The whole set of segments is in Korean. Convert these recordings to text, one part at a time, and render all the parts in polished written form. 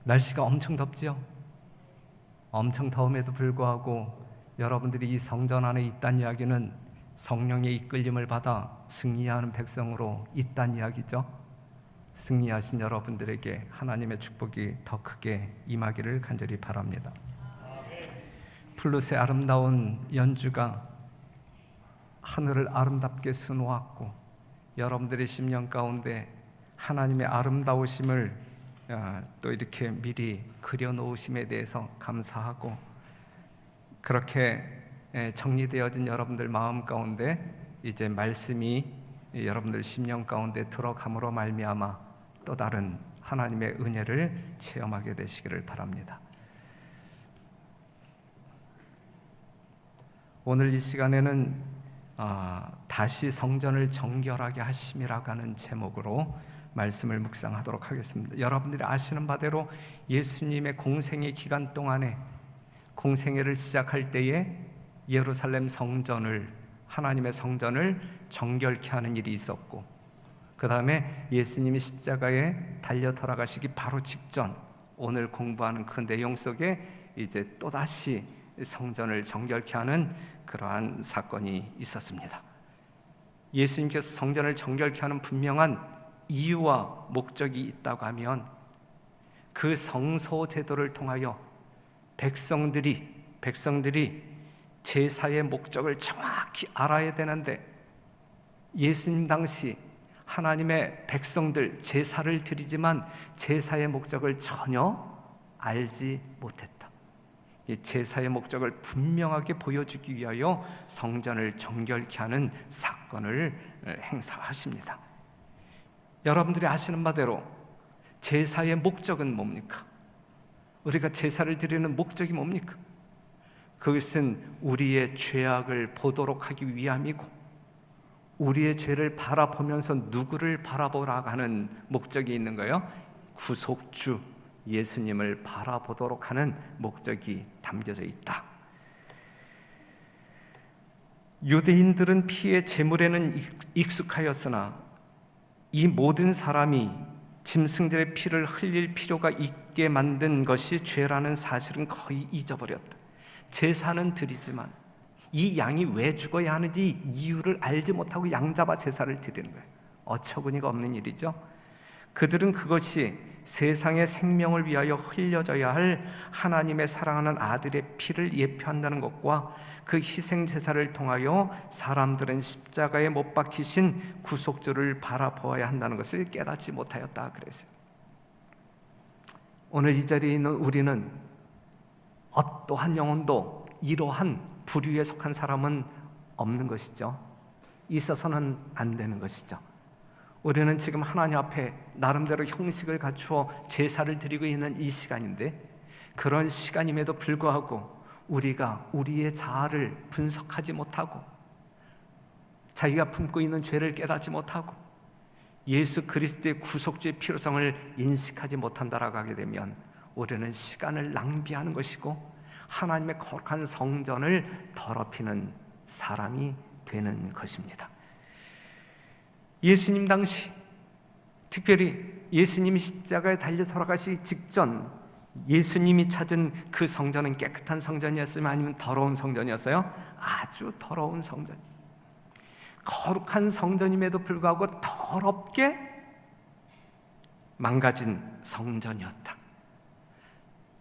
날씨가 엄청 덥지요? 엄청 더움에도 불구하고 여러분들이 이 성전 안에 있다는 이야기는 성령의 이끌림을 받아 승리하는 백성으로 있다는 이야기죠. 승리하신 여러분들에게 하나님의 축복이 더 크게 임하기를 간절히 바랍니다. 플룻의 아름다운 연주가 하늘을 아름답게 수놓았고, 여러분들의 심령 가운데 하나님의 아름다우심을 또 이렇게 미리 그려놓으심에 대해서 감사하고, 그렇게 정리되어진 여러분들 마음 가운데 이제 말씀이 여러분들 심령 가운데 들어감으로 말미암아 또 다른 하나님의 은혜를 체험하게 되시기를 바랍니다. 오늘 이 시간에는 다시 성전을 정결하게 하심이라고 하는 제목으로 말씀을 묵상하도록 하겠습니다. 여러분들이 아시는 바대로 예수님의 공생의 기간 동안에, 공생애를 시작할 때에 예루살렘 성전을, 하나님의 성전을 정결케 하는 일이 있었고, 그 다음에 예수님이 십자가에 달려 돌아가시기 바로 직전, 오늘 공부하는 그 내용 속에 이제 또다시 성전을 정결케 하는 그러한 사건이 있었습니다. 예수님께서 성전을 정결케 하는 분명한 이유와 목적이 있다고 하면, 그 성소 제도를 통하여 백성들이 제사의 목적을 정확히 알아야 되는데, 예수님 당시 하나님의 백성들 제사를 드리지만 제사의 목적을 전혀 알지 못했다. 이 제사의 목적을 분명하게 보여주기 위하여 성전을 정결케 하는 사건을 행사하십니다. 여러분들이 아시는 바대로 제사의 목적은 뭡니까? 우리가 제사를 드리는 목적이 뭡니까? 그것은 우리의 죄악을 보도록 하기 위함이고, 우리의 죄를 바라보면서 누구를 바라보라고 하는 목적이 있는 거예요? 구속주 예수님을 바라보도록 하는 목적이 담겨져 있다. 유대인들은 피의 제물에는 익숙하였으나 이 모든 사람이 짐승들의 피를 흘릴 필요가 있게 만든 것이 죄라는 사실은 거의 잊어버렸다. 제사는 드리지만 이 양이 왜 죽어야 하는지 이유를 알지 못하고 양 잡아 제사를 드리는 거예요. 어처구니가 없는 일이죠. 그들은 그것이 세상의 생명을 위하여 흘려져야 할 하나님의 사랑하는 아들의 피를 예표한다는 것과 그 희생 제사를 통하여 사람들은 십자가에 못 박히신 구속주를 바라보아야 한다는 것을 깨닫지 못하였다 그랬어요. 오늘 이 자리에 있는 우리는 어떠한 영혼도 이러한 부류에 속한 사람은 없는 것이죠. 있어서는 안 되는 것이죠. 우리는 지금 하나님 앞에 나름대로 형식을 갖추어 제사를 드리고 있는 이 시간인데, 그런 시간임에도 불구하고 우리가 우리의 자아를 분석하지 못하고, 자기가 품고 있는 죄를 깨닫지 못하고, 예수 그리스도의 구속주의 필요성을 인식하지 못한다라고 하게 되면 우리는 시간을 낭비하는 것이고 하나님의 거룩한 성전을 더럽히는 사람이 되는 것입니다. 예수님 당시, 특별히 예수님이 십자가에 달려 돌아가시기 직전, 예수님이 찾은 그 성전은 깨끗한 성전이었으면 아니면 더러운 성전이었어요? 아주 더러운 성전, 거룩한 성전임에도 불구하고 더럽게 망가진 성전이었다.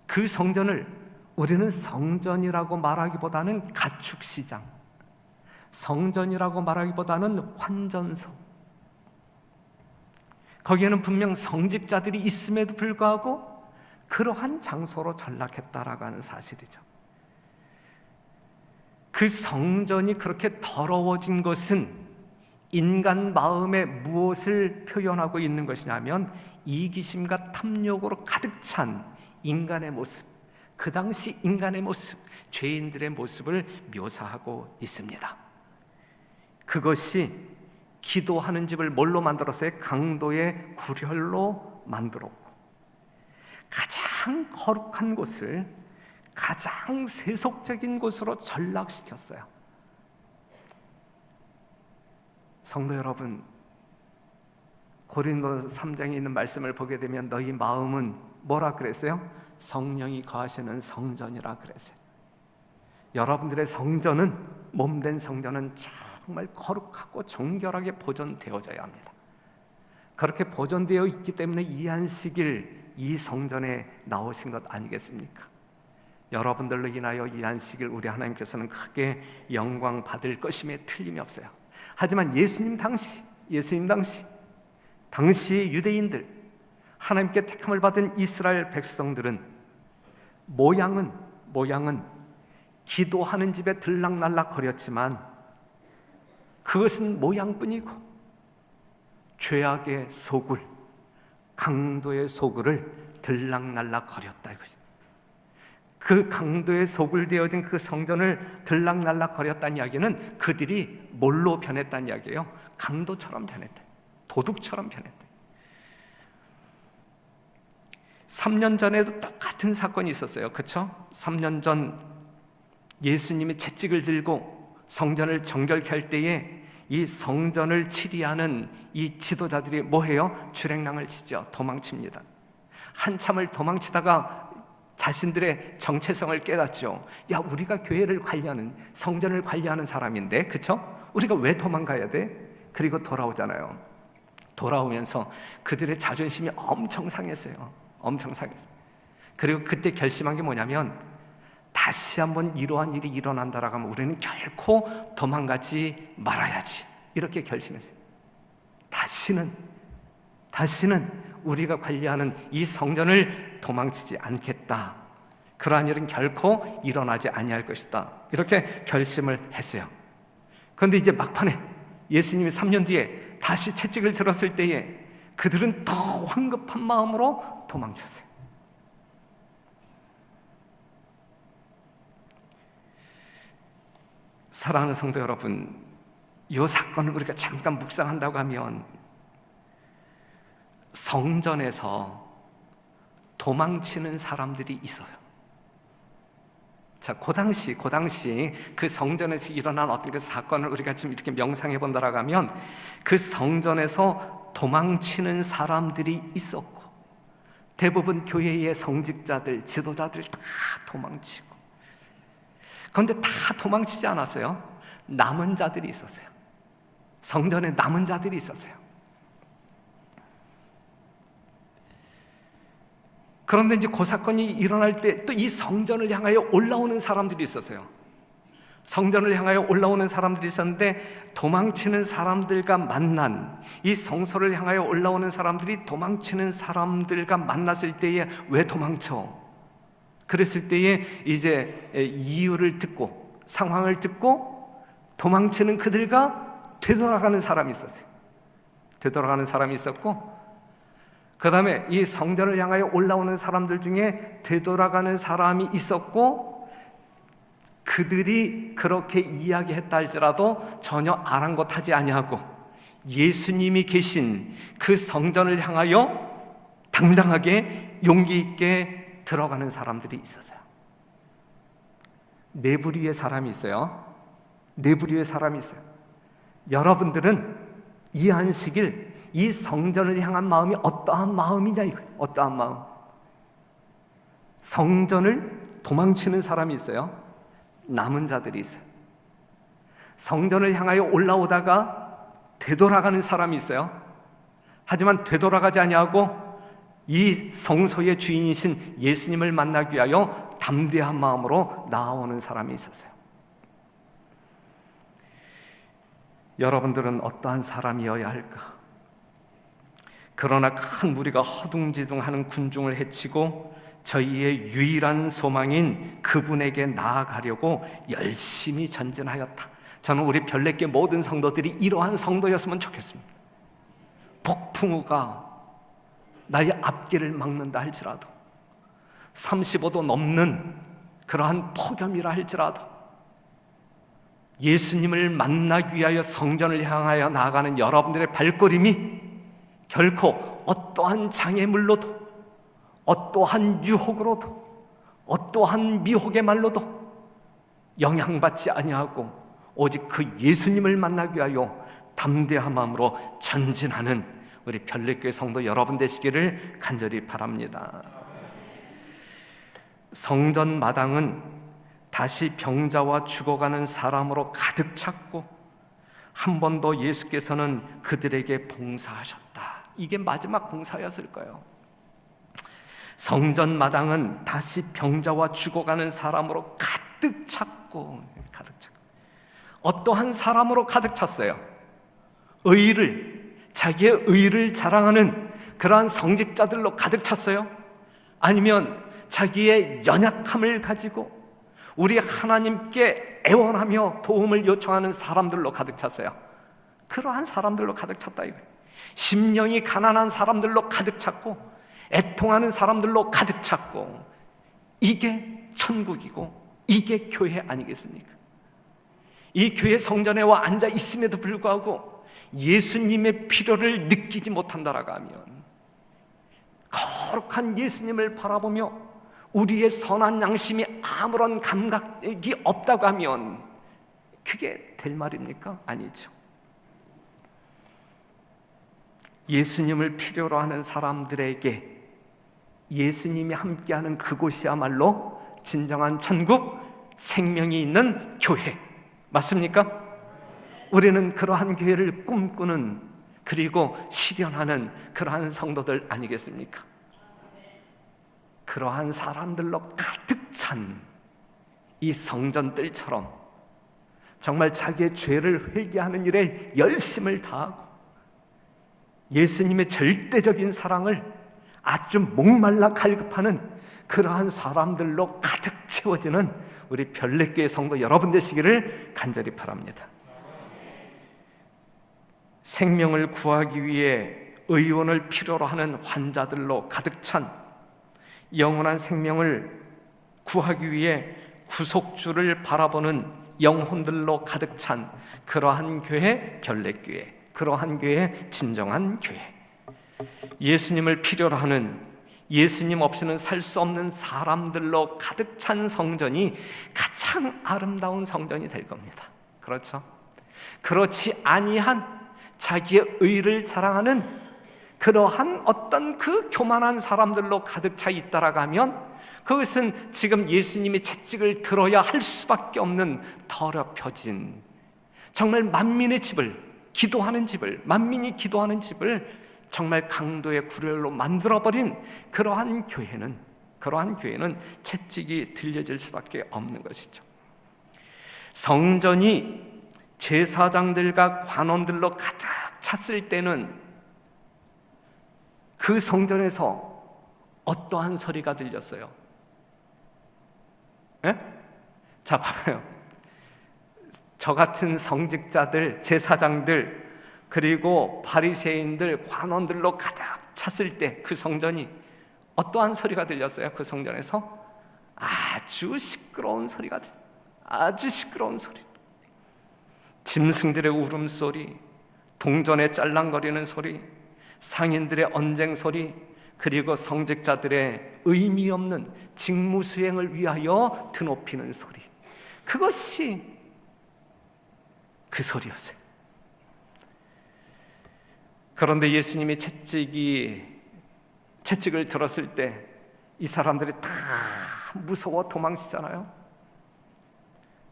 그 성전을 우리는 성전이라고 말하기보다는 가축시장, 성전이라고 말하기보다는 환전소, 거기에는 분명 성직자들이 있음에도 불구하고 그러한 장소로 전락했다라고 하는 사실이죠. 그 성전이 그렇게 더러워진 것은 인간 마음에 무엇을 표현하고 있는 것이냐면, 이기심과 탐욕으로 가득 찬 인간의 모습, 그 당시 인간의 모습, 죄인들의 모습을 묘사하고 있습니다. 그것이 기도하는 집을 뭘로 만들었어요? 강도의 구렬로 만들었고, 가장 거룩한 곳을 가장 세속적인 곳으로 전락시켰어요. 성도 여러분, 고린도 3장에 있는 말씀을 보게 되면 너희 마음은 뭐라 그랬어요? 성령이 거하시는 성전이라 그랬어요. 여러분들의 성전은, 몸된 성전은 정말 거룩하고 정결하게 보존되어져야 합니다. 그렇게 보존되어 있기 때문에 이 안식일, 이 성전에 나오신 것 아니겠습니까? 여러분들로 인하여 이 안식일 우리 하나님께서는 크게 영광 받을 것임에 틀림이 없어요. 하지만 예수님 당시 유대인들, 하나님께 택함을 받은 이스라엘 백성들은 모양은 기도하는 집에 들락날락 거렸지만 그것은 모양뿐이고 죄악의 소굴, 강도의 소굴을 들락날락 거렸다 이것이. 그 강도의 소굴 되어진 그 성전을 들락날락 거렸다는 이야기는 그들이 뭘로 변했다는 이야기예요? 강도처럼 변했다, 도둑처럼 변했다. 3년 전에도 똑같은 사건이 있었어요. 그렇죠? 3년 전 예수님이 채찍을 들고 성전을 정결케 할 때에 이 성전을 치리하는 이 지도자들이 뭐해요? 주랭랑을 치죠. 도망칩니다. 한참을 도망치다가 자신들의 정체성을 깨닫죠. 야, 우리가 교회를 관리하는, 성전을 관리하는 사람인데, 그렇죠? 우리가 왜 도망가야 돼? 그리고 돌아오잖아요. 돌아오면서 그들의 자존심이 엄청 상했어요. 엄청 상했어요. 그리고 그때 결심한 게 뭐냐면, 다시 한번 이러한 일이 일어난다라고 하면 우리는 결코 도망가지 말아야지, 이렇게 결심했어요. 다시는 우리가 관리하는 이 성전을 도망치지 않겠다. 그러한 일은 결코 일어나지 아니할 것이다. 이렇게 결심을 했어요. 그런데 이제 막판에 예수님이 3년 뒤에 다시 채찍을 들었을 때에 그들은 더 황급한 마음으로 도망쳤어요. 사랑하는 성도 여러분, 이 사건을 우리가 잠깐 묵상한다고 하면 성전에서 도망치는 사람들이 있어요. 자, 그 당시 그 성전에서 일어난 어떤 그 사건을 우리가 지금 이렇게 명상해 본다라고 하면 그 성전에서 도망치는 사람들이 있었고, 대부분 교회의 성직자들, 지도자들 다 도망치고, 그런데 다 도망치지 않았어요. 남은 자들이 있었어요. 성전에 남은 자들이 있었어요. 그런데 이제 그 사건이 일어날 때 또 이 성전을 향하여 올라오는 사람들이 있었어요. 성전을 향하여 올라오는 사람들이 있었는데, 도망치는 사람들과 만난, 이 성소를 향하여 올라오는 사람들이 도망치는 사람들과 만났을 때에 왜 도망쳐? 그랬을 때에 이제 이유를 듣고, 상황을 듣고 도망치는 그들과 되돌아가는 사람이 있었어요. 되돌아가는 사람이 있었고, 그 다음에 이 성전을 향하여 올라오는 사람들 중에 되돌아가는 사람이 있었고, 그들이 그렇게 이야기했다 할지라도 전혀 아랑곳하지 아니하고 예수님이 계신 그 성전을 향하여 당당하게 용기 있게 들어가는 사람들이 있었어요. 네 부류의 사람이 있어요. 네 부류의 사람이 있어요. 여러분들은 이 안식일, 이 성전을 향한 마음이 어떠한 마음이냐 이거예요. 어떠한 마음. 성전을 도망치는 사람이 있어요. 남은 자들이 있어요. 성전을 향하여 올라오다가 되돌아가는 사람이 있어요. 하지만 되돌아가지 아니하고 이 성소의 주인이신 예수님을 만나기 위하여 담대한 마음으로 나아오는 사람이 있었어요. 여러분들은 어떠한 사람이어야 할까? 그러나 큰 무리가 허둥지둥하는 군중을 해치고 저희의 유일한 소망인 그분에게 나아가려고 열심히 전진하였다. 저는 우리 별내교 모든 성도들이 이러한 성도였으면 좋겠습니다. 폭풍우가 나의 앞길을 막는다 할지라도, 35도 넘는 그러한 폭염이라 할지라도, 예수님을 만나기 위하여 성전을 향하여 나아가는 여러분들의 발걸음이 결코 어떠한 장애물로도, 어떠한 유혹으로도, 어떠한 미혹의 말로도 영향받지 아니하고 오직 그 예수님을 만나기 위하여 담대한 마음으로 전진하는 우리 별내교회 성도 여러분 되시기를 간절히 바랍니다. 성전 마당은 다시 병자와 죽어가는 사람으로 가득 찼고 한 번 더 예수께서는 그들에게 봉사하셨다. 이게 마지막 봉사였을까요? 성전 마당은 다시 병자와 죽어가는 사람으로 가득 찼고, 어떠한 사람으로 가득 찼어요? 자기의 의를 자랑하는 그러한 성직자들로 가득 찼어요? 아니면 자기의 연약함을 가지고 우리 하나님께 애원하며 도움을 요청하는 사람들로 가득 찼어요? 그러한 사람들로 가득 찼다 이거예요. 심령이 가난한 사람들로 가득 찼고 애통하는 사람들로 가득 찼고, 이게 천국이고 이게 교회 아니겠습니까? 이 교회 성전에 와 앉아 있음에도 불구하고 예수님의 필요를 느끼지 못한다라고 하면, 거룩한 예수님을 바라보며 우리의 선한 양심이 아무런 감각이 없다고 하면 그게 될 말입니까? 아니죠. 예수님을 필요로 하는 사람들에게 예수님이 함께하는 그곳이야말로 진정한 천국, 생명이 있는 교회, 맞습니까? 우리는 그러한 교회를 꿈꾸는, 그리고 실현하는 그러한 성도들 아니겠습니까? 그러한 사람들로 가득 찬 이 성전들처럼 정말 자기의 죄를 회개하는 일에 열심을 다하고 예수님의 절대적인 사랑을 아주 목말라 갈급하는 그러한 사람들로 가득 채워지는 우리 별내교회 성도 여러분 되시기를 간절히 바랍니다. 생명을 구하기 위해 의원을 필요로 하는 환자들로 가득 찬, 영원한 생명을 구하기 위해 구속주를 바라보는 영혼들로 가득 찬 그러한 교회, 별내교회, 그러한 교회, 진정한 교회. 예수님을 필요로 하는, 예수님 없이는 살 수 없는 사람들로 가득 찬 성전이 가장 아름다운 성전이 될 겁니다. 그렇죠? 그렇지 아니한 자기의 의를 자랑하는 그러한 어떤 그 교만한 사람들로 가득 차 있다라고 하면, 그것은 지금 예수님의 채찍을 들어야 할 수밖에 없는 더럽혀진, 정말 만민의 집을, 기도하는 집을, 만민이 기도하는 집을 정말 강도의 구렬로 만들어버린 그러한 교회는 채찍이 들려질 수밖에 없는 것이죠. 성전이 제사장들과 관원들로 가득 찼을 때는 그 성전에서 어떠한 소리가 들렸어요? 에? 자, 봐봐요. 저 같은 성직자들, 제사장들, 그리고 바리새인들, 관원들로 가득 찼을 때 그 성전이 어떠한 소리가 들렸어요? 그 성전에서 아주 시끄러운 소리가 들려요. 아주 시끄러운 소리. 짐승들의 울음소리, 동전의 짤랑거리는 소리, 상인들의 언쟁 소리, 그리고 성직자들의 의미 없는 직무 수행을 위하여 드높이는 소리, 그것이 그 소리였어요. 그런데 예수님이 채찍을 들었을 때 이 사람들이 다 무서워 도망치잖아요.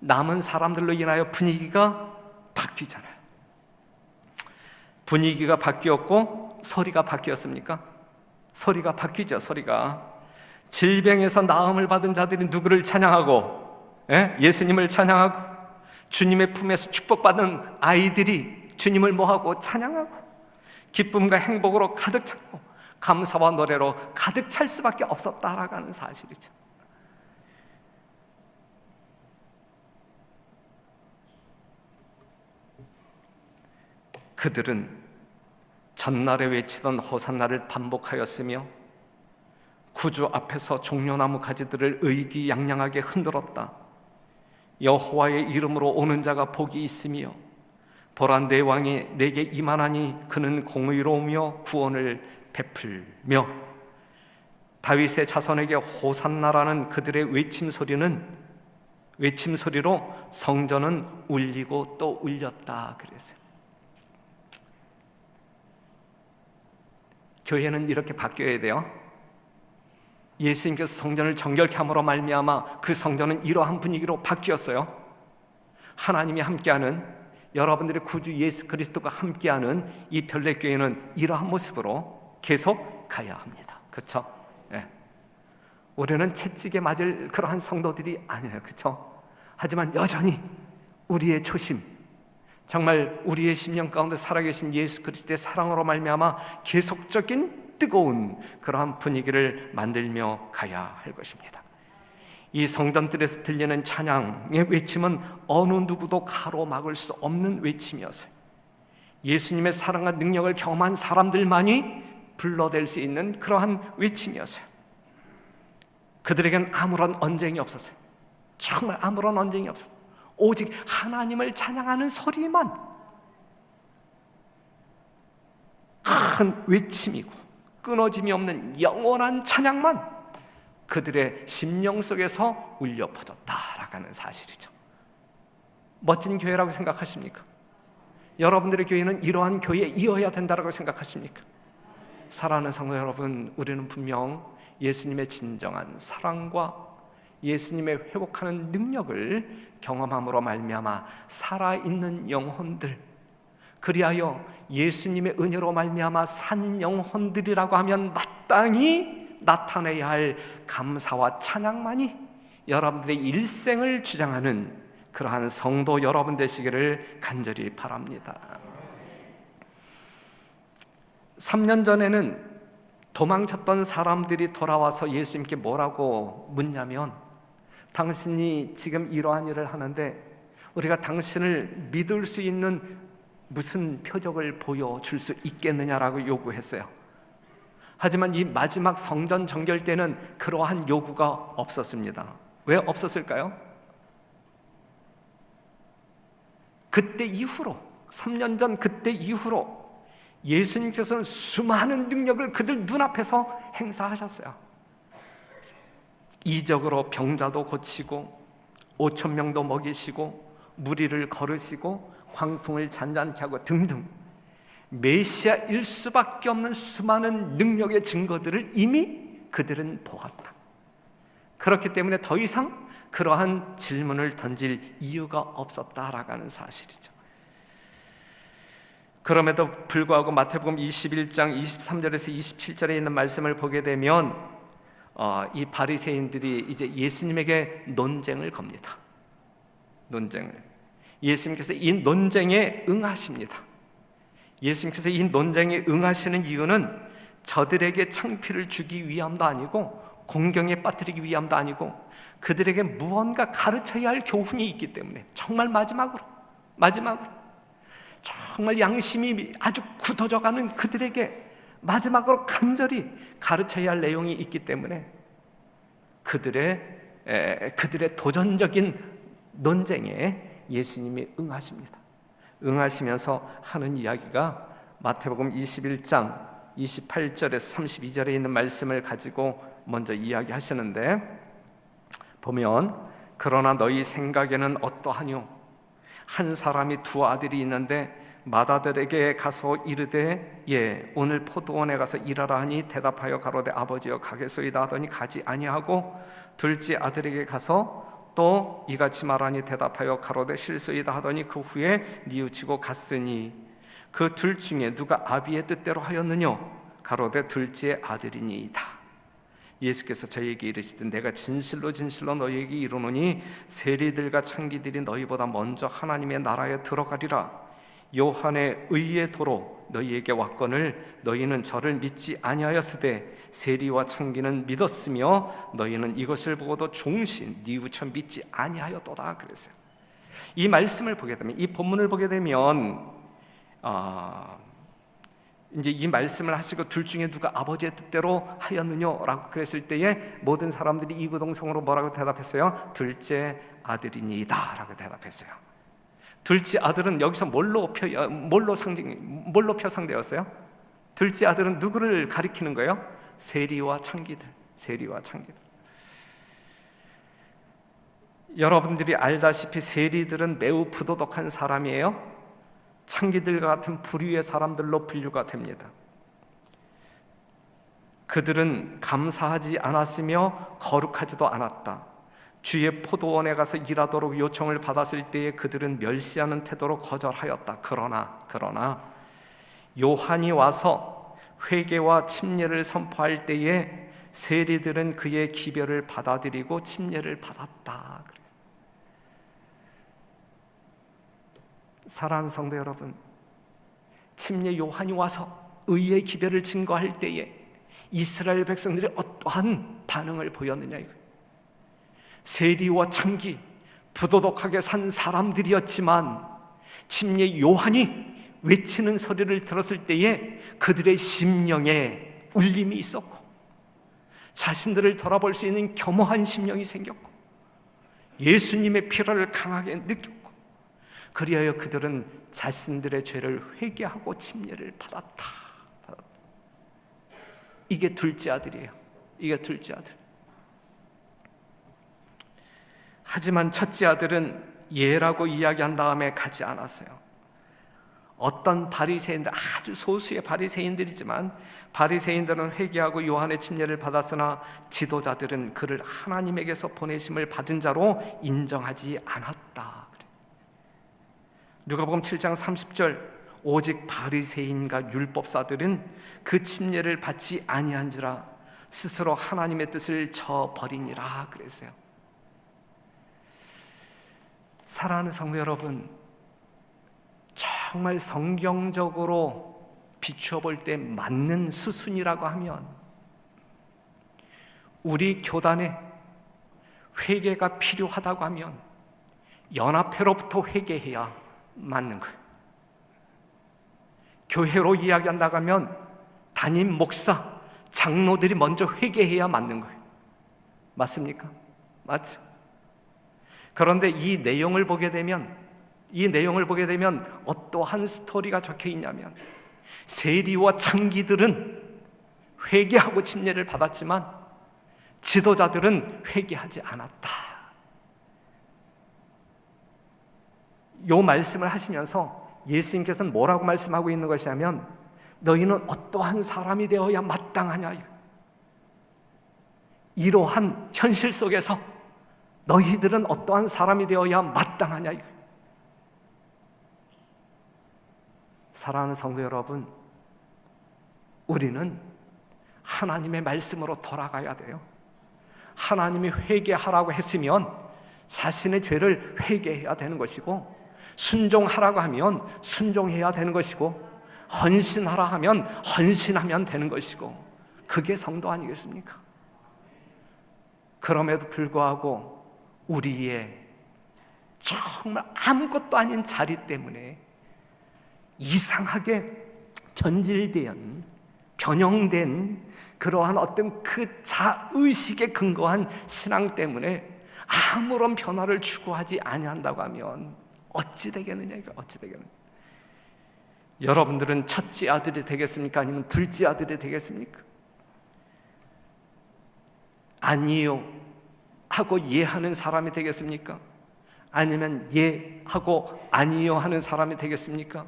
남은 사람들로 인하여 분위기가 바뀌잖아요. 분위기가 바뀌었고 소리가 바뀌었습니까? 소리가 바뀌죠. 소리가. 질병에서 나음을 받은 자들이 누구를 찬양하고, 예수님을 찬양하고, 주님의 품에서 축복받은 아이들이 주님을 뭐하고 찬양하고, 기쁨과 행복으로 가득 찼고 감사와 노래로 가득 찰 수밖에 없었다라고 하는 사실이죠. 그들은 전날에 외치던 호산나를 반복하였으며 구주 앞에서 종려나무 가지들을 의기양양하게 흔들었다. 여호와의 이름으로 오는 자가 복이 있으며 보라, 내 왕이 내게 임하나니 그는 공의로우며 구원을 베풀며, 다윗의 자손에게 호산나라는 그들의 외침소리로 성전은 울리고 또 울렸다 그랬어요. 교회는 이렇게 바뀌어야 돼요. 예수님께서 성전을 정결케 함으로 말미암아 그 성전은 이러한 분위기로 바뀌었어요. 하나님이 함께하는, 여러분들의 구주 예수 그리스도가 함께하는 이 별내교회는 이러한 모습으로 계속 가야 합니다. 그렇죠? 예. 우리는 채찍에 맞을 그러한 성도들이 아니에요. 그렇죠? 하지만 여전히 우리의 초심, 정말 우리의 심령 가운데 살아계신 예수 그리스도의 사랑으로 말미암아 계속적인 뜨거운 그러한 분위기를 만들며 가야 할 것입니다. 이 성전들에서 들리는 찬양의 외침은 어느 누구도 가로막을 수 없는 외침이었어요. 예수님의 사랑과 능력을 경험한 사람들만이 불러댈 수 있는 그러한 외침이었어요. 그들에겐 아무런 언쟁이 없었어요. 정말 아무런 언쟁이 없었어요. 오직 하나님을 찬양하는 소리만 큰 외침이고 끊어짐이 없는 영원한 찬양만 그들의 심령 속에서 울려 퍼졌다라고 하는 사실이죠. 멋진 교회라고 생각하십니까? 여러분들의 교회는 이러한 교회이어야 된다고 생각하십니까? 사랑하는 성도 여러분, 우리는 분명 예수님의 진정한 사랑과 예수님의 회복하는 능력을 경험함으로 말미암아 살아있는 영혼들, 그리하여 예수님의 은혜로 말미암아 산 영혼들이라고 하면 마땅히 나타내야 할 감사와 찬양만이 여러분들의 일생을 주장하는 그러한 성도 여러분 되시기를 간절히 바랍니다. 3년 전에는 도망쳤던 사람들이 돌아와서 예수님께 뭐라고 묻냐면, 당신이 지금 이러한 일을 하는데 우리가 당신을 믿을 수 있는 무슨 표적을 보여줄 수 있겠느냐라고 요구했어요. 하지만 이 마지막 성전 정결 때는 그러한 요구가 없었습니다. 왜 없었을까요? 그때 이후로, 3년 전 그때 이후로 예수님께서는 수많은 능력을 그들 눈앞에서 행사하셨어요. 이적으로 병자도 고치고 5,000명도 먹이시고 무리를 거르시고 광풍을 잔잔케 하고 등등 메시아일 수밖에 없는 수많은 능력의 증거들을 이미 그들은 보았다. 그렇기 때문에 더 이상 그러한 질문을 던질 이유가 없었다라고 하는 사실이죠. 그럼에도 불구하고 마태복음 21장 23절에서 27절에 있는 말씀을 보게 되면 이 바리새인들이 이제 예수님에게 논쟁을 겁니다. 논쟁을. 예수님께서 이 논쟁에 응하십니다. 예수님께서 이 논쟁에 응하시는 이유는 저들에게 창피를 주기 위함도 아니고 공경에 빠뜨리기 위함도 아니고 그들에게 무언가 가르쳐야 할 교훈이 있기 때문에, 정말 마지막으로 정말 양심이 아주 굳어져가는 그들에게 마지막으로 간절히 가르쳐야 할 내용이 있기 때문에 그들의 도전적인 논쟁에 예수님이 응하십니다. 응하시면서 하는 이야기가 마태복음 21장 28절에서 32절에 있는 말씀을 가지고 먼저 이야기하시는데, 보면 그러나 너희 생각에는 어떠하뇨? 한 사람이 두 아들이 있는데 맏아들에게 가서 이르되 예 오늘 포도원에 가서 일하라 하니 대답하여 가로되 아버지여 가겠소이다 하더니 가지 아니하고 둘째 아들에게 가서 또 이같이 말하니 대답하여 가로되 실소이다 하더니 그 후에 뉘우치고 갔으니 그 둘 중에 누가 아비의 뜻대로 하였느냐? 가로되 둘째 아들이니이다. 예수께서 저희에게 이르시되 내가 진실로 진실로 너희에게 이르노니 세리들과 창기들이 너희보다 먼저 하나님의 나라에 들어가리라. 요한의 의의 도로 너희에게 왔거늘 너희는 저를 믿지 아니하였으되 세리와 창기는 믿었으며 너희는 이것을 보고도 종신 뉘우쳐 믿지 아니하였도다. 그랬어요. 이 말씀을 보게 되면, 이 본문을 보게 되면 이제 이 말씀을 하시고 둘 중에 누가 아버지의 뜻대로 하였느냐라고 그랬을 때에 모든 사람들이 이구동성으로 뭐라고 대답했어요? 둘째 아들이니이다 라고 대답했어요. 둘째 아들은 여기서 뭘로 표상되었어요? 둘째 아들은 누구를 가리키는 거예요? 세리와 창기들. 여러분들이 알다시피 세리들은 매우 부도덕한 사람이에요. 창기들과 같은 부류의 사람들로 분류가 됩니다. 그들은 감사하지 않았으며 거룩하지도 않았다. 주의 포도원에 가서 일하도록 요청을 받았을 때에 그들은 멸시하는 태도로 거절하였다. 그러나 요한이 와서 회개와 침례를 선포할 때에 세리들은 그의 기별을 받아들이고 침례를 받았다. 사랑하는 성도 여러분, 침례 요한이 와서 의의 기별을 증거할 때에 이스라엘 백성들이 어떠한 반응을 보였느냐 이거예요. 세리와 창기, 부도덕하게 산 사람들이었지만 침례 요한이 외치는 소리를 들었을 때에 그들의 심령에 울림이 있었고 자신들을 돌아볼 수 있는 겸허한 심령이 생겼고 예수님의 피로를 강하게 느꼈고 그리하여 그들은 자신들의 죄를 회개하고 침례를 받았다. 이게 둘째 아들이에요. 이게 둘째 아들. 하지만 첫째 아들은 예라고 이야기한 다음에 가지 않았어요. 어떤 바리새인들, 아주 소수의 바리새인들이지만 바리새인들은 회개하고 요한의 침례를 받았으나 지도자들은 그를 하나님에게서 보내심을 받은 자로 인정하지 않았다. 누가복음 7장 30절, 오직 바리새인과 율법사들은 그 침례를 받지 아니한지라 스스로 하나님의 뜻을 저버리니라 그랬어요. 사랑하는 성도 여러분, 정말 성경적으로 비추어볼 때 맞는 수순이라고 하면 우리 교단에 회개가 필요하다고 하면 연합회로부터 회개해야 맞는 거예요. 교회로 이야기한다고 하면 담임 목사, 장로들이 먼저 회개해야 맞는 거예요. 맞습니까? 맞죠? 그런데 이 내용을 보게 되면 어떠한 스토리가 적혀 있냐면 세리와 창기들은 회개하고 침례를 받았지만 지도자들은 회개하지 않았다. 이 말씀을 하시면서 예수님께서는 뭐라고 말씀하고 있는 것이냐면 너희는 어떠한 사람이 되어야 마땅하냐. 이러한 현실 속에서 너희들은 어떠한 사람이 되어야 마땅하냐. 사랑하는 성도 여러분, 우리는 하나님의 말씀으로 돌아가야 돼요. 하나님이 회개하라고 했으면 자신의 죄를 회개해야 되는 것이고, 순종하라고 하면 순종해야 되는 것이고, 헌신하라 하면 헌신하면 되는 것이고, 그게 성도 아니겠습니까? 그럼에도 불구하고 우리의 정말 아무것도 아닌 자리 때문에 이상하게 변형된 그러한 어떤 그 자의식에 근거한 신앙 때문에 아무런 변화를 추구하지 아니한다고 하면 어찌 되겠느냐. 이거 어찌 되겠느냐. 여러분들은 첫째 아들이 되겠습니까? 아니면 둘째 아들이 되겠습니까? 아니요 하고 예 하는 사람이 되겠습니까? 아니면 예 하고 아니요 하는 사람이 되겠습니까?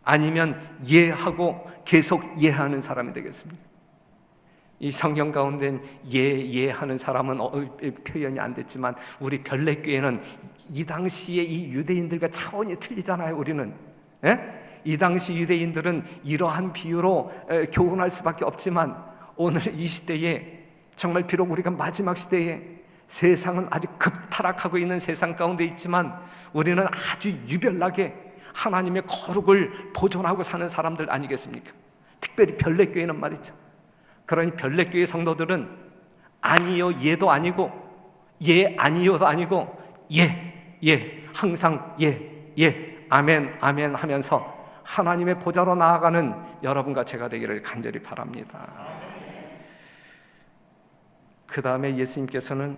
아니면 예 하고 계속 예 하는 사람이 되겠습니까? 이 성경 가운데는 예 하는 사람은 표현이 안 됐지만 우리 별내교회는 이 당시에 이 유대인들과 차원이 틀리잖아요. 우리는 이 당시 유대인들은 이러한 비유로 교훈할 수밖에 없지만 오늘 이 시대에 정말 비록 우리가 마지막 시대에 세상은 아주 급타락하고 있는 세상 가운데 있지만 우리는 아주 유별나게 하나님의 거룩을 보존하고 사는 사람들 아니겠습니까? 특별히 별내교회는 말이죠. 그러니 별내교회 성도들은 아니요 예도 아니고 예 아니요도 아니고 예 항상 예 아멘 하면서 하나님의 보좌로 나아가는 여러분과 제가 되기를 간절히 바랍니다. 그 다음에 예수님께서는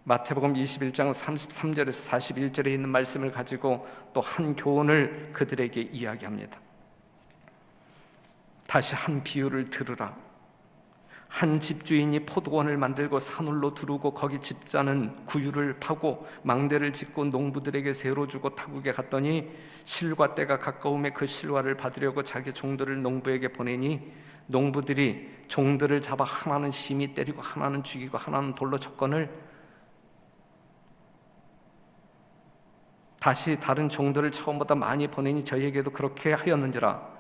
마태복음 21장 33절에서 41절에 있는 말씀을 가지고 또 한 교훈을 그들에게 이야기합니다. 다시 한 비유를 들으라. 한 집주인이 포도원을 만들고 산울로 두르고 거기 집자는 구유를 파고 망대를 짓고 농부들에게 세로 주고 타국에 갔더니 실과 때가 가까움에 그 실과를 받으려고 자기 종들을 농부에게 보내니 농부들이 종들을 잡아 하나는 심히 때리고 하나는 죽이고 하나는 돌로 쳤거늘 다시 다른 종들을 처음보다 많이 보내니 저희에게도 그렇게 하였는지라.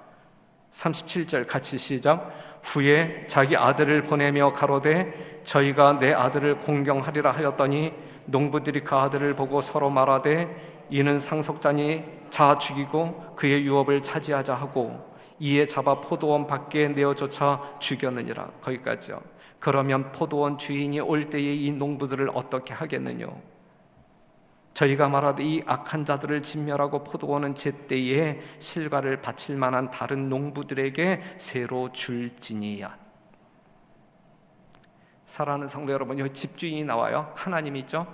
37절 같이 시작. 후에 자기 아들을 보내며 가로되 저희가 내 아들을 공경하리라 하였더니 농부들이 그 아들을 보고 서로 말하되 이는 상속자니 자 죽이고 그의 유업을 차지하자 하고 이에 잡아 포도원 밖에 내어조차 죽였느니라. 거기까지요. 그러면 포도원 주인이 올 때에 이 농부들을 어떻게 하겠느냐. 저희가 말하되 이 악한 자들을 진멸하고 포도원은 제때에 실과를 바칠 만한 다른 농부들에게 새로 줄지니야. 사랑하는 성도 여러분, 여기 집주인이 나와요. 하나님이 있죠.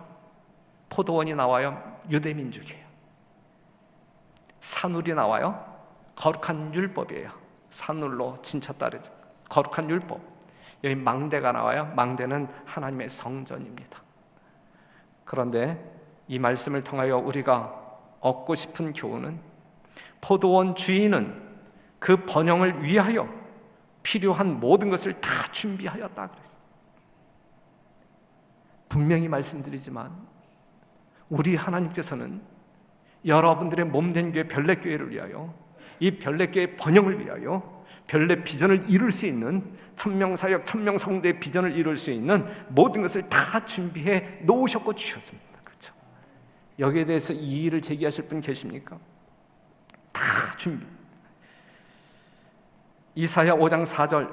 포도원이 나와요. 유대민족이에요. 산울이 나와요. 거룩한 율법이에요. 산울로 진짜 따르죠. 거룩한 율법. 여기 망대가 나와요. 망대는 하나님의 성전입니다. 그런데 이 말씀을 통하여 우리가 얻고 싶은 교훈은 포도원 주인은 그 번영을 위하여 필요한 모든 것을 다 준비하였다 그랬어요. 분명히 말씀드리지만 우리 하나님께서는 여러분들의 몸된 교회 별내교회를 위하여 이 별내교회의 번영을 위하여 별내 비전을 이룰 수 있는 천명사역, 천명성도의 비전을 이룰 수 있는 모든 것을 다 준비해 놓으셨고 주셨습니다. 그렇죠? 여기에 대해서 이의를 제기하실 분 계십니까? 다 준비. 이사야 5장 4절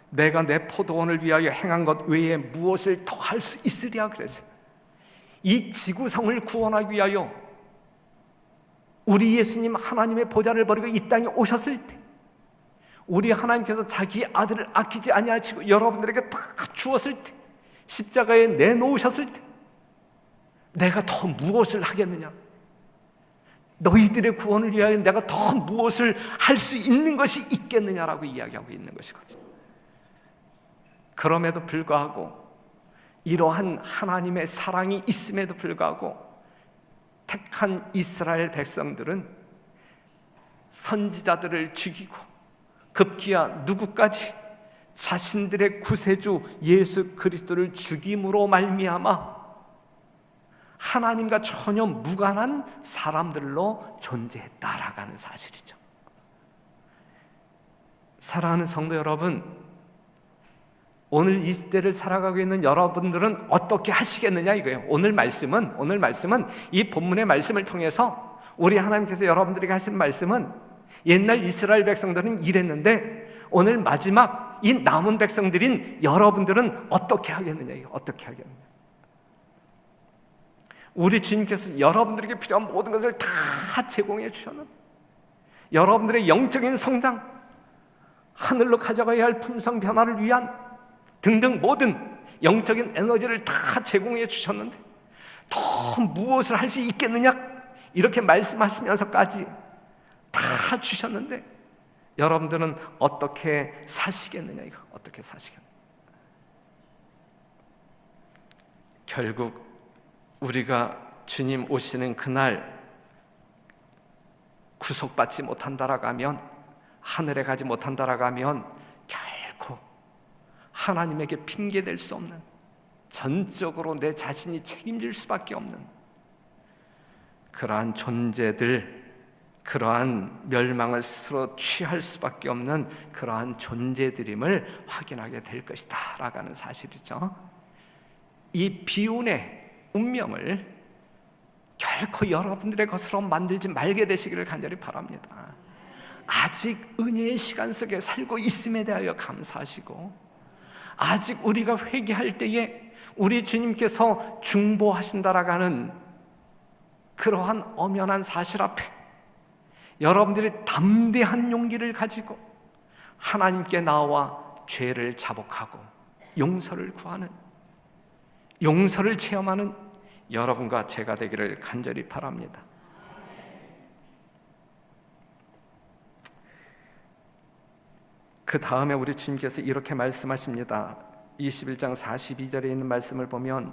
내가 내 포도원을 위하여 행한 것 외에 무엇을 더 할 수 있으랴 그랬어요. 이 지구성을 구원하기 위하여 우리 예수님 하나님의 보좌를 버리고 이 땅에 오셨을 때 우리 하나님께서 자기 아들을 아끼지 아니하시고 여러분들에게 다 주었을 때 십자가에 내놓으셨을 때 내가 더 무엇을 하겠느냐? 너희들의 구원을 위하여 내가 더 무엇을 할 수 있는 것이 있겠느냐라고 이야기하고 있는 것이거든요. 그럼에도 불구하고 이러한 하나님의 사랑이 있음에도 불구하고 택한 이스라엘 백성들은 선지자들을 죽이고 급기야 누구까지 자신들의 구세주 예수 그리스도를 죽임으로 말미암아 하나님과 전혀 무관한 사람들로 존재했다라고 하는 사실이죠. 사랑하는 성도 여러분, 오늘 이 시대를 살아가고 있는 여러분들은 어떻게 하시겠느냐 이거예요. 오늘 말씀은 이 본문의 말씀을 통해서 우리 하나님께서 여러분들에게 하시는 말씀은 옛날 이스라엘 백성들은 이랬는데 오늘 마지막 이 남은 백성들인 여러분들은 어떻게 하겠느냐 이거 어떻게 하겠느냐. 우리 주님께서 여러분들에게 필요한 모든 것을 다 제공해 주셨는데 여러분들의 영적인 성장, 하늘로 가져가야 할 품성 변화를 위한 등등 모든 영적인 에너지를 다 제공해 주셨는데 더 무엇을 할 수 있겠느냐 이렇게 말씀하시면서까지 다 주셨는데 여러분들은 어떻게 사시겠느냐 이거 어떻게 사시겠느냐. 결국 우리가 주님 오시는 그날 구속받지 못한다라고 하면 하늘에 가지 못한다라고 하면 결코 하나님에게 핑계댈 수 없는 전적으로 내 자신이 책임질 수밖에 없는 그러한 존재들, 그러한 멸망을 스스로 취할 수밖에 없는 그러한 존재들임을 확인하게 될 것이다 라고 하는 사실이죠. 이 비운의 운명을 결코 여러분들의 것으로 만들지 말게 되시기를 간절히 바랍니다. 아직 은혜의 시간 속에 살고 있음에 대하여 감사하시고 아직 우리가 회개할 때에 우리 주님께서 중보하신다라고 하는 그러한 엄연한 사실 앞에 여러분들이 담대한 용기를 가지고 하나님께 나와 죄를 자복하고 용서를 구하는, 용서를 체험하는 여러분과 제가 되기를 간절히 바랍니다. 그 다음에 우리 주님께서 이렇게 말씀하십니다. 21장 42절에 있는 말씀을 보면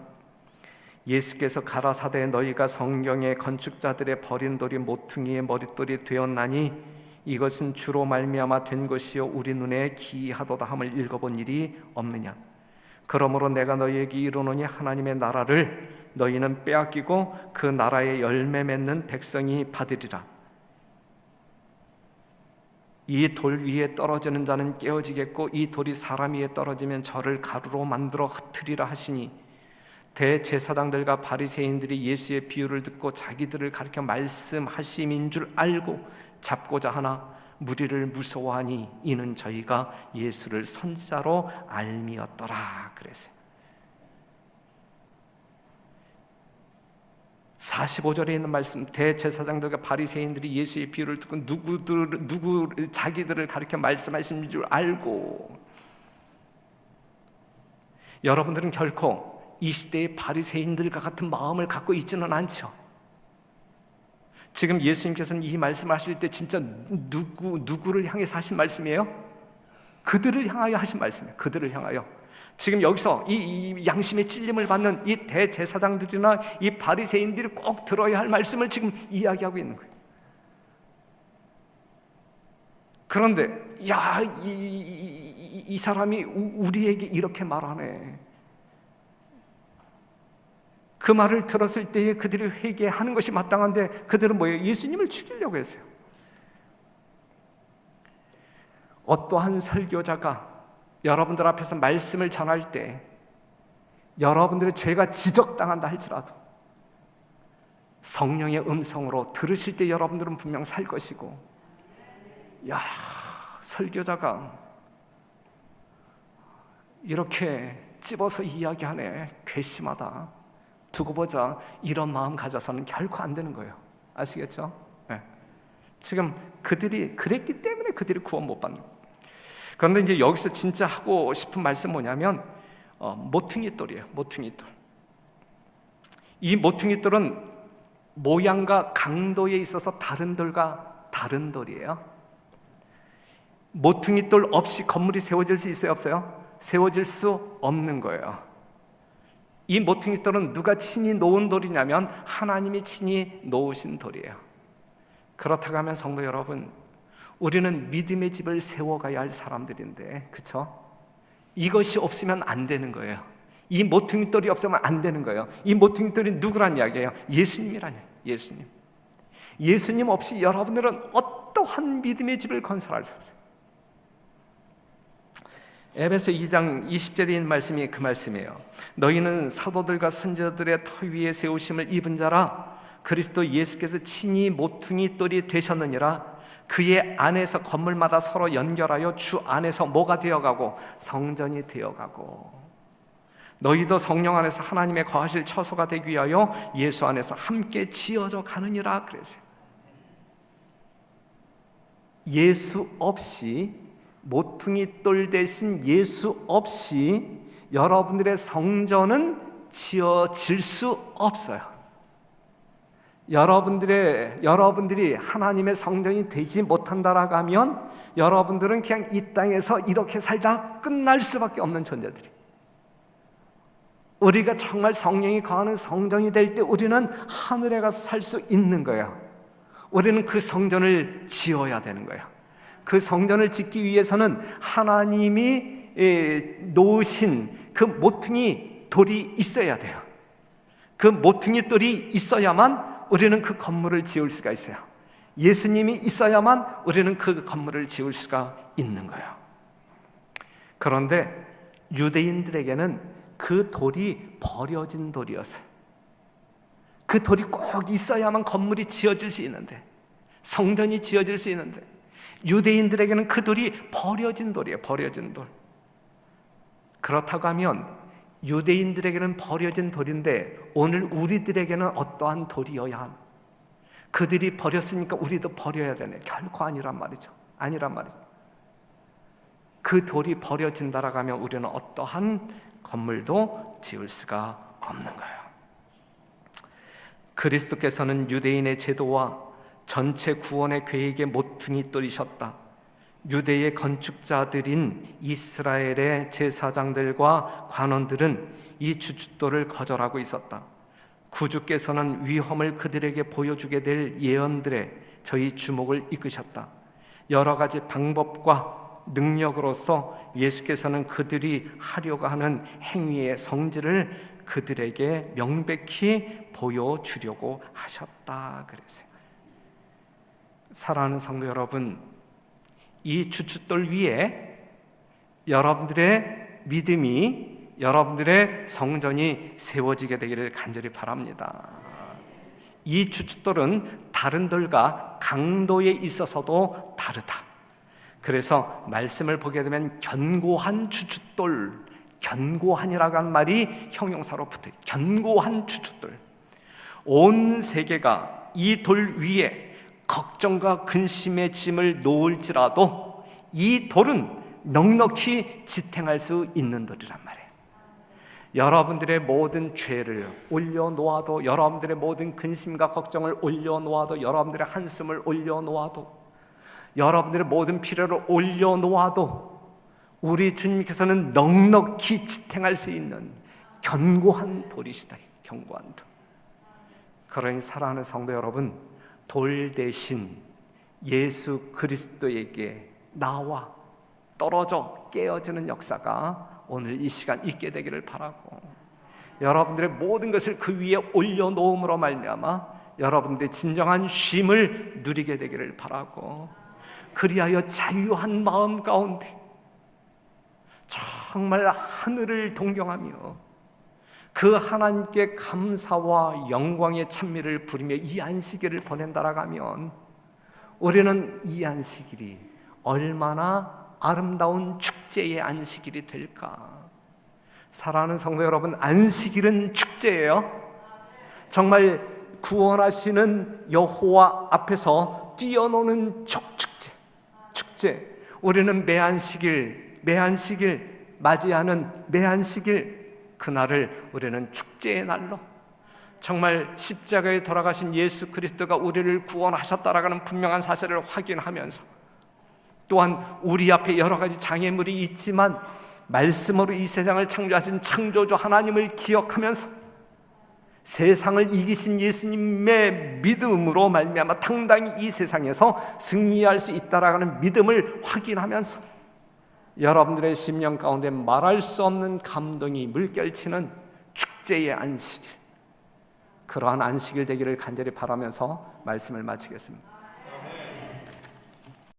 예수께서 가라사대 너희가 성경의 건축자들의 버린 돌이 모퉁이의 머릿돌이 되었나니 이것은 주로 말미암아 된 것이요 우리 눈에 기이하도다 함을 읽어본 일이 없느냐. 그러므로 내가 너희에게 이르노니 하나님의 나라를 너희는 빼앗기고 그 나라의 열매 맺는 백성이 받으리라. 이 돌 위에 떨어지는 자는 깨어지겠고 이 돌이 사람 위에 떨어지면 저를 가루로 만들어 흩으리라 하시니, 대제사장들과 바리새인들이 예수의 비유를 듣고 자기들을 가리켜 말씀하심인 줄 알고 잡고자 하나 무리를 무서워하니 이는 저희가 예수를 선자로 알미었더라. 그랬어요. 45절에 있는 말씀, 대제사장들과 바리새인들이 예수의 비유를 듣고 누구 자기들을 가리켜 말씀하신 줄 알고. 여러분들은 결코 이 시대의 바리새인들과 같은 마음을 갖고 있지는 않죠. 지금 예수님께서는 이 말씀하실 때 진짜 누구를 향해서 하신 말씀이에요? 그들을 향하여 하신 말씀이에요. 그들을 향하여. 지금 여기서 이 양심의 찔림을 받는 이 대제사장들이나 이 바리새인들이 꼭 들어야 할 말씀을 지금 이야기하고 있는 거예요. 그런데 이 사람이 우리에게 이렇게 말하네. 그 말을 들었을 때에 그들이 회개하는 것이 마땅한데 그들은 뭐예요? 예수님을 죽이려고 했어요. 어떠한 설교자가 여러분들 앞에서 말씀을 전할 때 여러분들의 죄가 지적당한다 할지라도 성령의 음성으로 들으실 때 여러분들은 분명 살 것이고, 설교자가 이렇게 찝어서 이야기하네, 괘씸하다, 두고 보자, 이런 마음 가져서는 결코 안 되는 거예요. 아시겠죠? 네. 지금 그들이 그랬기 때문에 그들이 구원 못 받는 거예요. 그런데 이제 여기서 진짜 하고 싶은 말씀 뭐냐면 모퉁이돌이에요. 모퉁이돌. 이 모퉁이돌은 모양과 강도에 있어서 다른 돌과 다른 돌이에요. 모퉁이돌 없이 건물이 세워질 수 있어요? 없어요? 세워질 수 없는 거예요. 이 모퉁이돌은 누가 친히 놓은 돌이냐면 하나님이 친히 놓으신 돌이에요. 그렇다고 하면 성도 여러분, 우리는 믿음의 집을 세워가야 할 사람들인데, 그렇죠? 이것이 없으면 안 되는 거예요. 이 모퉁이돌이 없으면 안 되는 거예요. 이 모퉁이돌이 누구란 이야기예요? 예수님이란 이야기예요. 예수님. 예수님 없이 여러분들은 어떠한 믿음의 집을 건설할 수 없어요. 에베소 2장 20절에 있는 말씀이 그 말씀이에요. 너희는 사도들과 선지자들의 터 위에 세우심을 입은 자라. 그리스도 예수께서 친히 모퉁이돌이 되셨느니라. 그의 안에서 건물마다 서로 연결하여 주 안에서 뭐가 되어가고? 성전이 되어가고. 너희도 성령 안에서 하나님의 거하실 처소가 되기 위하여 예수 안에서 함께 지어져 가느니라. 그랬어요. 예수 없이, 모퉁이돌 대신 예수 없이 여러분들의 성전은 지어질 수 없어요. 여러분들이 하나님의 성전이 되지 못한다라고 하면 여러분들은 그냥 이 땅에서 이렇게 살다 끝날 수밖에 없는 존재들이. 우리가 정말 성령이 거하는 성전이 될 때 우리는 하늘에 가서 살 수 있는 거예요. 우리는 그 성전을 지어야 되는 거예요. 그 성전을 짓기 위해서는 하나님이 놓으신 그 모퉁이 돌이 있어야 돼요. 그 모퉁이 돌이 있어야만 우리는 그 건물을 지을 수가 있어요. 예수님이 있어야만 우리는 그 건물을 지을 수가 있는 거예요. 그런데 유대인들에게는 그 돌이 버려진 돌이었어요. 그 돌이 꼭 있어야만 건물이 지어질 수 있는데, 성전이 지어질 수 있는데, 유대인들에게는 그 돌이 버려진 돌이에요. 버려진 돌. 그렇다고 하면 유대인들에게는 버려진 돌인데 오늘 우리들에게는 어떠한 돌이어야 한, 그들이 버렸으니까 우리도 버려야 되네. 결코 아니란 말이죠. 아니란 말이죠. 그 돌이 버려진다라고 하면 우리는 어떠한 건물도 지을 수가 없는 거예요. 그리스도께서는 유대인의 제도와 전체 구원의 계획의 모퉁이돌이셨다. 유대의 건축자들인 이스라엘의 제사장들과 관원들은 이 주춧돌을 거절하고 있었다. 구주께서는 위험을 그들에게 보여주게 될 예언들에 저희 주목을 이끄셨다. 여러 가지 방법과 능력으로서 예수께서는 그들이 하려고 하는 행위의 성질을 그들에게 명백히 보여주려고 하셨다 그랬어요. 사랑하는 성도 여러분, 이 주춧돌 위에 여러분들의 믿음이, 여러분들의 성전이 세워지게 되기를 간절히 바랍니다. 이 주춧돌은 다른 돌과 강도에 있어서도 다르다. 그래서 말씀을 보게 되면 견고한 주춧돌, 견고한이라고 하는 말이 형용사로 붙어요. 견고한 주춧돌. 온 세계가 이 돌 위에 걱정과 근심의 짐을 놓을지라도 이 돌은 넉넉히 지탱할 수 있는 돌이란 말이에요. 여러분들의 모든 죄를 올려놓아도, 여러분들의 모든 근심과 걱정을 올려놓아도, 여러분들의 한숨을 올려놓아도, 여러분들의 모든 필요를 올려놓아도 우리 주님께서는 넉넉히 지탱할 수 있는 견고한 돌이시다. 견고한 돌. 그러니 사랑하는 성도 여러분, 돌 대신 예수 그리스도에게 나와 떨어져 깨어지는 역사가 오늘 이 시간 있게 되기를 바라고, 여러분들의 모든 것을 그 위에 올려놓음으로 말미암아 여러분들의 진정한 쉼을 누리게 되기를 바라고, 그리하여 자유한 마음 가운데 정말 하늘을 동경하며 그 하나님께 감사와 영광의 찬미를 부리며 이 안식일을 보낸다라고 하면 우리는 이 안식일이 얼마나 아름다운 축제의 안식일이 될까. 사랑하는 성도 여러분, 안식일은 축제예요. 정말 구원하시는 여호와 앞에서 뛰어노는 축제. 우리는 매안식일 맞이하는 매안식일, 그날을 우리는 축제의 날로, 정말 십자가에 돌아가신 예수 그리스도가 우리를 구원하셨다라는 분명한 사실을 확인하면서, 또한 우리 앞에 여러 가지 장애물이 있지만 말씀으로 이 세상을 창조하신 창조주 하나님을 기억하면서 세상을 이기신 예수님의 믿음으로 말미암아 당당히 이 세상에서 승리할 수 있다라는 믿음을 확인하면서 여러분들의 심령 가운데 말할 수 없는 감동이 물결치는 축제의 안식일, 그러한 안식일 되기를 간절히 바라면서 말씀을 마치겠습니다.